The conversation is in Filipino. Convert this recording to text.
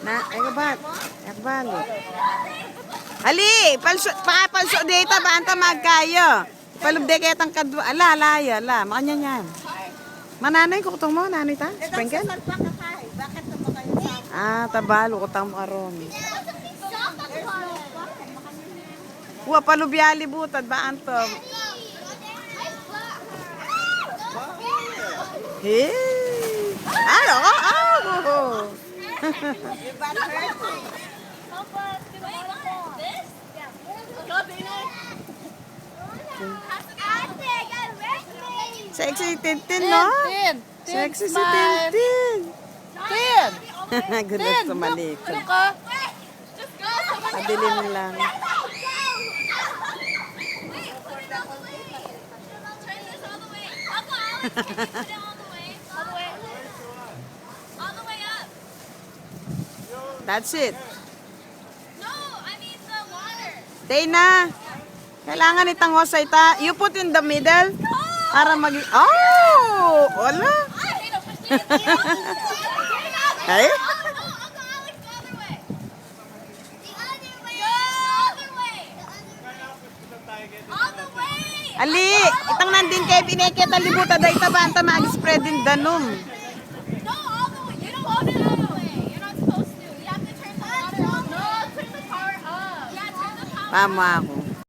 Na, ay kabat. Yakbalo. Ali, palso data ba anta magkayo? Palubde kaya tang kadwa. Ala, alaya, ala. Makanya yan. Mananay ko kutong mo, nanay ta? Sprinkle? Bakit naman kayo sa Tabalo kutang mo karon. Wa palubyali butad ba anto? Hey. Ano? Oh. Sexy Tintin, no? Sexy si Tintin. Gulat tumalikod. Ano ka? Padilim lang. That's it. No, I mean the water. Dana, kailangan itang hosay ta. You put in the middle para mag... Oh! Wala. Ay? Ali, itang nandin kay pineket ang libuta dahi tabanta mag-spread din danom. No, all the way. You don't hold it all the way. You're not supposed to. You have to turn the water on. No, turn the power up. Yeah, turn the power up. Tama ako.